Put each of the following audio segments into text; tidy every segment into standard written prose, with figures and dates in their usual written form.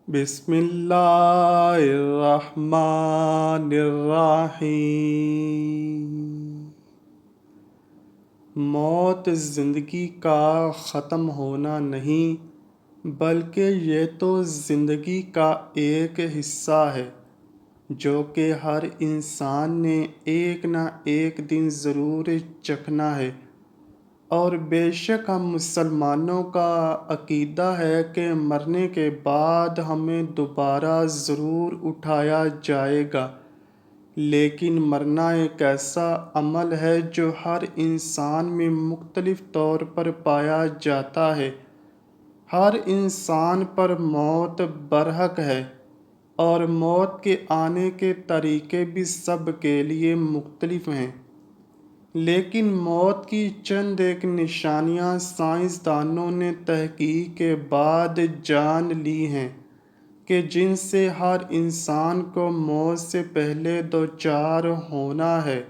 بسم اللہ الرحمن الرحیم۔ موت زندگی کا ختم ہونا نہیں، بلکہ یہ تو زندگی کا ایک حصہ ہے جو کہ ہر انسان نے ایک نہ ایک دن ضرور چکھنا ہے۔ اور بے شک ہم مسلمانوں کا عقیدہ ہے کہ مرنے کے بعد ہمیں دوبارہ ضرور اٹھایا جائے گا، لیکن مرنا ایک ایسا عمل ہے جو ہر انسان میں مختلف طور پر پایا جاتا ہے۔ ہر انسان پر موت برحق ہے، اور موت کے آنے کے طریقے بھی سب کے لیے مختلف ہیں۔ لیکن موت کی چند ایک نشانیاں سائنسدانوں نے تحقیق کے بعد جان لی ہیں کہ جن سے ہر انسان کو موت سے پہلے دوچار ہونا ہے۔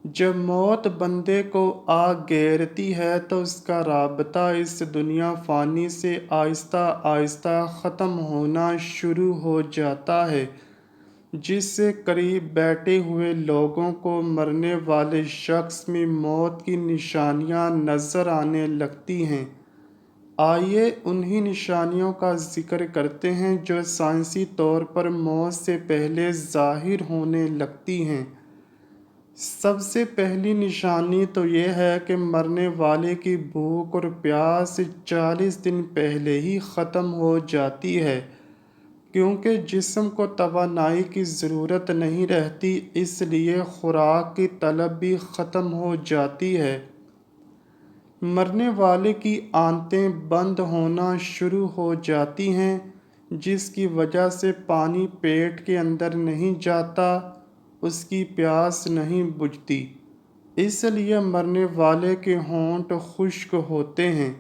جب موت بندے کو آ گھیرتی ہے تو اس کا رابطہ اس دنیا فانی سے آہستہ آہستہ ختم ہونا شروع ہو جاتا ہے، جس سے قریب بیٹھے ہوئے لوگوں کو مرنے والے شخص میں موت کی نشانیاں نظر آنے لگتی ہیں۔ آئیے انہی نشانیوں کا ذکر کرتے ہیں جو سائنسی طور پر موت سے پہلے ظاہر ہونے لگتی ہیں۔ سب سے پہلی نشانی تو یہ ہے کہ مرنے والے کی بھوک اور پیاس 40 دن پہلے ہی ختم ہو جاتی ہے، کیونکہ جسم کو توانائی کی ضرورت نہیں رہتی، اس لیے خوراک کی طلب بھی ختم ہو جاتی ہے۔ مرنے والے کی آنتیں بند ہونا شروع ہو جاتی ہیں، جس کی وجہ سے پانی پیٹ کے اندر نہیں جاتا، اس کی پیاس نہیں بجھتی، اس لیے مرنے والے کے ہونٹ خشک ہوتے ہیں۔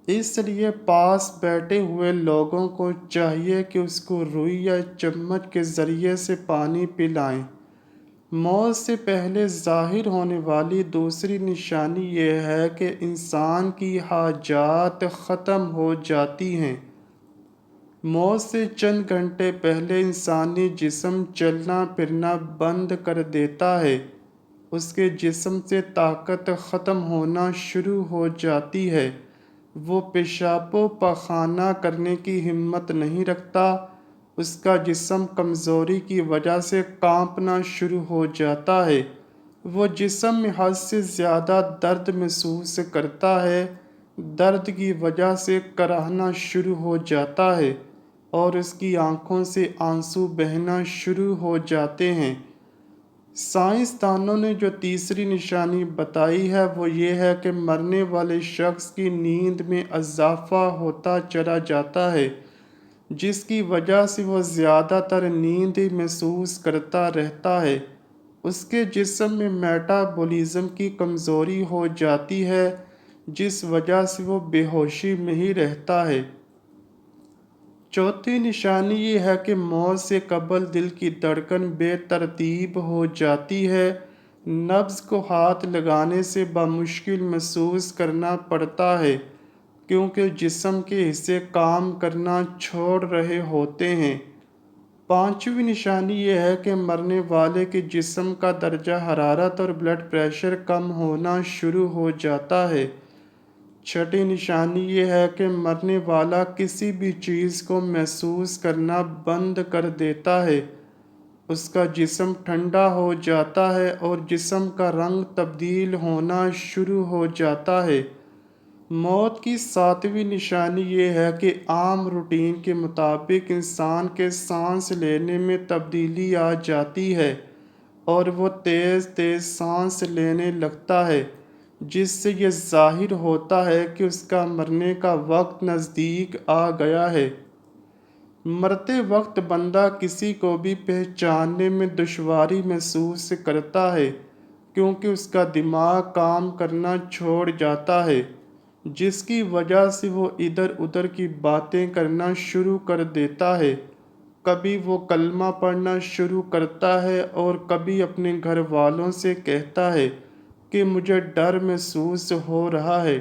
اس لیے پاس بیٹھے ہوئے لوگوں کو چاہیے کہ اس کو روئی یا چمچ کے ذریعے سے پانی پلائیں۔ موت سے پہلے ظاہر ہونے والی دوسری نشانی یہ ہے کہ انسان کی حاجات ختم ہو جاتی ہیں۔ موت سے چند گھنٹے پہلے انسانی جسم چلنا پھرنا بند کر دیتا ہے، اس کے جسم سے طاقت ختم ہونا شروع ہو جاتی ہے، وہ پیشاب و پخانہ کرنے کی ہمت نہیں رکھتا، اس کا جسم کمزوری کی وجہ سے کانپنا شروع ہو جاتا ہے، وہ جسم میں حد سے زیادہ درد محسوس کرتا ہے، درد کی وجہ سے کراہنا شروع ہو جاتا ہے، اور اس کی آنکھوں سے آنسو بہنا شروع ہو جاتے ہیں۔ سائنسدانوں نے جو تیسری نشانی بتائی ہے وہ یہ ہے کہ مرنے والے شخص کی نیند میں اضافہ ہوتا چلا جاتا ہے، جس کی وجہ سے وہ زیادہ تر نیند ہی محسوس کرتا رہتا ہے، اس کے جسم میں میٹابولزم کی کمزوری ہو جاتی ہے، جس وجہ سے وہ بے ہوشی میں ہی رہتا ہے۔ چوتھی نشانی یہ ہے کہ موت سے قبل دل کی دھڑکن بے ترتیب ہو جاتی ہے، نبض کو ہاتھ لگانے سے بمشکل محسوس کرنا پڑتا ہے، کیونکہ جسم کے حصے کام کرنا چھوڑ رہے ہوتے ہیں۔ پانچویں نشانی یہ ہے کہ مرنے والے کے جسم کا درجہ حرارت اور بلڈ پریشر کم ہونا شروع ہو جاتا ہے۔ چھٹی نشانی یہ ہے کہ مرنے والا کسی بھی چیز کو محسوس کرنا بند کر دیتا ہے، اس کا جسم ٹھنڈا ہو جاتا ہے اور جسم کا رنگ تبدیل ہونا شروع ہو جاتا ہے۔ موت کی ساتویں نشانی یہ ہے کہ عام روٹین کے مطابق انسان کے سانس لینے میں تبدیلی آ جاتی ہے اور وہ تیز تیز سانس لینے لگتا ہے، جس سے یہ ظاہر ہوتا ہے کہ اس کا مرنے کا وقت نزدیک آ گیا ہے۔ مرتے وقت بندہ کسی کو بھی پہچاننے میں دشواری محسوس کرتا ہے، کیونکہ اس کا دماغ کام کرنا چھوڑ جاتا ہے، جس کی وجہ سے وہ ادھر ادھر کی باتیں کرنا شروع کر دیتا ہے۔ کبھی وہ کلمہ پڑھنا شروع کرتا ہے اور کبھی اپنے گھر والوں سے کہتا ہے کہ مجھے ڈر محسوس ہو رہا ہے۔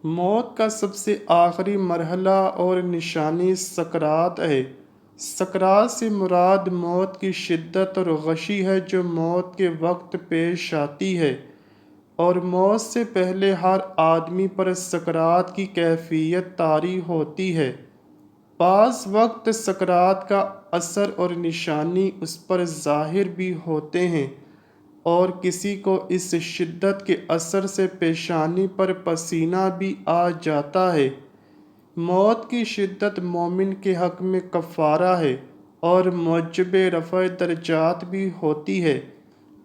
موت کا سب سے آخری مرحلہ اور نشانی سکرات ہے۔ سکرات سے مراد موت کی شدت اور غشی ہے جو موت کے وقت پیش آتی ہے، اور موت سے پہلے ہر آدمی پر سکرات کی کیفیت طاری ہوتی ہے۔ بعض وقت سکرات کا اثر اور نشانی اس پر ظاہر بھی ہوتے ہیں، اور کسی کو اس شدت کے اثر سے پیشانی پر پسینہ بھی آ جاتا ہے۔ موت کی شدت مومن کے حق میں کفارہ ہے اور موجب رفع درجات بھی ہوتی ہے،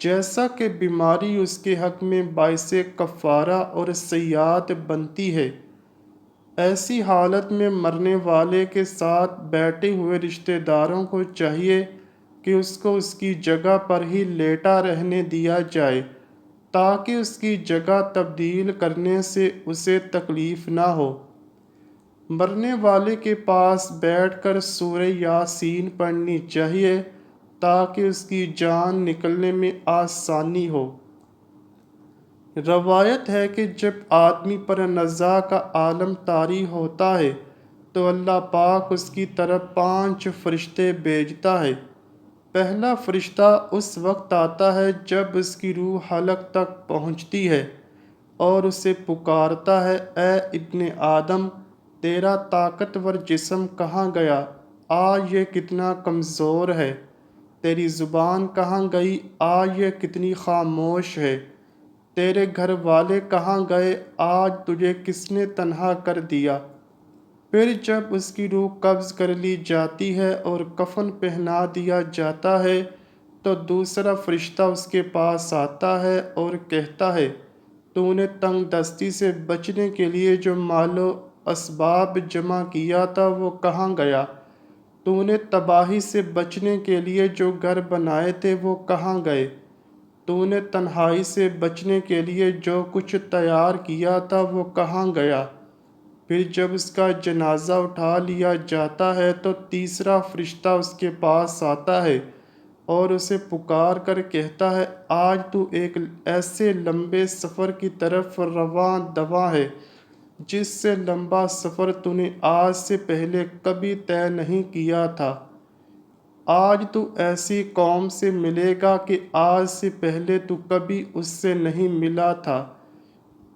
جیسا کہ بیماری اس کے حق میں باعث کفارہ اور سیئات بنتی ہے۔ ایسی حالت میں مرنے والے کے ساتھ بیٹھے ہوئے رشتہ داروں کو چاہیے کہ اس کو اس کی جگہ پر ہی لیٹا رہنے دیا جائے، تاکہ اس کی جگہ تبدیل کرنے سے اسے تکلیف نہ ہو۔ مرنے والے کے پاس بیٹھ کر سورہ یاسین پڑھنی چاہیے تاکہ اس کی جان نکلنے میں آسانی ہو۔ روایت ہے کہ جب آدمی پر نزع کا عالم طاری ہوتا ہے تو اللہ پاک اس کی طرف 5 فرشتے بھیجتا ہے۔ پہلا فرشتہ اس وقت آتا ہے جب اس کی روح حلق تک پہنچتی ہے اور اسے پکارتا ہے، اے ابن آدم، تیرا طاقتور جسم کہاں گیا؟ آج یہ کتنا کمزور ہے۔ تیری زبان کہاں گئی؟ آج یہ کتنی خاموش ہے۔ تیرے گھر والے کہاں گئے؟ آج تجھے کس نے تنہا کر دیا؟ پھر جب اس کی روح قبض کر لی جاتی ہے اور کفن پہنا دیا جاتا ہے تو دوسرا فرشتہ اس کے پاس آتا ہے اور کہتا ہے، تو نے تنگ دستی سے بچنے کے لیے جو مال و اسباب جمع کیا تھا وہ کہاں گیا؟ تو نے تباہی سے بچنے کے لیے جو گھر بنائے تھے وہ کہاں گئے؟ تو نے تنہائی سے بچنے کے لیے جو کچھ تیار کیا تھا وہ کہاں گیا؟ پھر جب اس کا جنازہ اٹھا لیا جاتا ہے تو تیسرا فرشتہ اس کے پاس آتا ہے اور اسے پکار کر کہتا ہے، آج تو ایک ایسے لمبے سفر کی طرف رواں دواں ہے جس سے لمبا سفر تو نے آج سے پہلے کبھی طے نہیں کیا تھا۔ آج تو ایسی قوم سے ملے گا کہ آج سے پہلے تو کبھی اس سے نہیں ملا تھا۔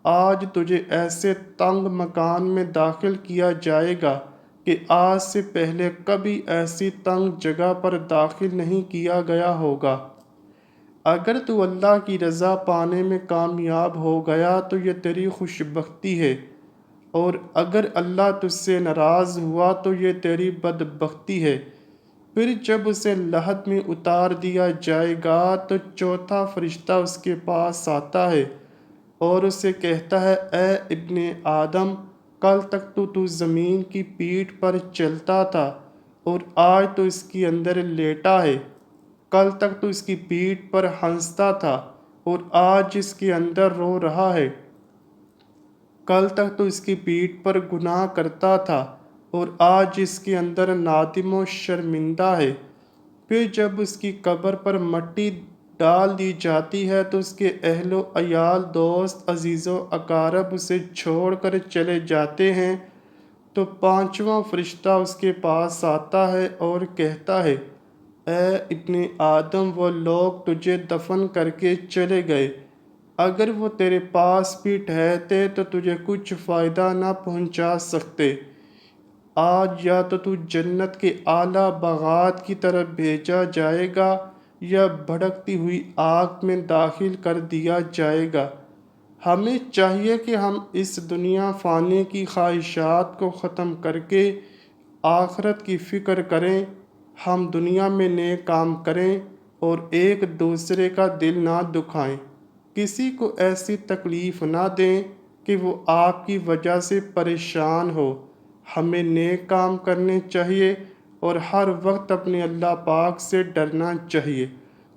آج تجھے ایسے تنگ مکان میں داخل کیا جائے گا کہ آج سے پہلے کبھی ایسی تنگ جگہ پر داخل نہیں کیا گیا ہوگا۔ اگر تو اللہ کی رضا پانے میں کامیاب ہو گیا تو یہ تیری خوش بختی ہے، اور اگر اللہ تجھ سے ناراض ہوا تو یہ تیری بدبختی ہے۔ پھر جب اسے لحد میں اتار دیا جائے گا تو چوتھا فرشتہ اس کے پاس آتا ہے اور اسے کہتا ہے، اے ابن آدم، کل تک تو زمین کی پیٹھ پر چلتا تھا اور آج تو اس کے اندر لیٹا ہے۔ کل تک تو اس کی پیٹھ پر ہنستا تھا اور آج اس کے اندر رو رہا ہے۔ کل تک تو اس کی پیٹھ پر گناہ کرتا تھا اور آج اس کے اندر نادم و شرمندہ ہے۔ پھر جب اس کی قبر پر مٹی ڈال دی جاتی ہے تو اس کے اہل و عیال، دوست، عزیز و اقارب اسے چھوڑ کر چلے جاتے ہیں تو پانچواں فرشتہ اس کے پاس آتا ہے اور کہتا ہے، اے ابن آدم، وہ لوگ تجھے دفن کر کے چلے گئے، اگر وہ تیرے پاس بھی ٹھہرتے تو تجھے کچھ فائدہ نہ پہنچا سکتے۔ آج یا تو جنت کے اعلیٰ باغات کی طرف بھیجا جائے گا یا بھڑکتی ہوئی آگ میں داخل کر دیا جائے گا۔ ہمیں چاہیے کہ ہم اس دنیا فانی کی خواہشات کو ختم کر کے آخرت کی فکر کریں۔ ہم دنیا میں نیک کام کریں اور ایک دوسرے کا دل نہ دکھائیں۔ کسی کو ایسی تکلیف نہ دیں کہ وہ آپ کی وجہ سے پریشان ہو۔ ہمیں نیک کام کرنے چاہیے اور ہر وقت اپنے اللہ پاک سے ڈرنا چاہیے۔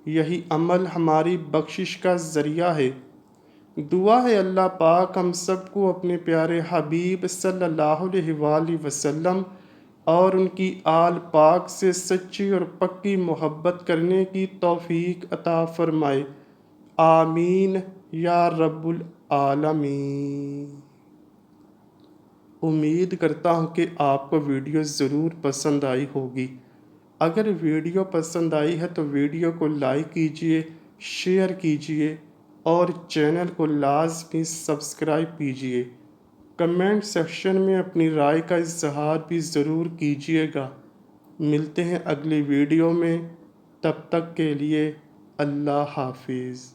یہی عمل ہماری بخشش کا ذریعہ ہے۔ دعا ہے اللہ پاک ہم سب کو اپنے پیارے حبیب صلی اللہ علیہ وآلہ وسلم اور ان کی آل پاک سے سچی اور پکی محبت کرنے کی توفیق عطا فرمائے۔ آمین یا رب العالمین۔ امید کرتا ہوں کہ آپ کو ویڈیو ضرور پسند آئی ہوگی۔ اگر ویڈیو پسند آئی ہے تو ویڈیو کو لائک کیجئے، شیئر کیجئے اور چینل کو لازمی سبسکرائب کیجئے۔ کمنٹ سیکشن میں اپنی رائے کا اظہار بھی ضرور کیجئے گا۔ ملتے ہیں اگلی ویڈیو میں، تب تک کے لیے اللہ حافظ۔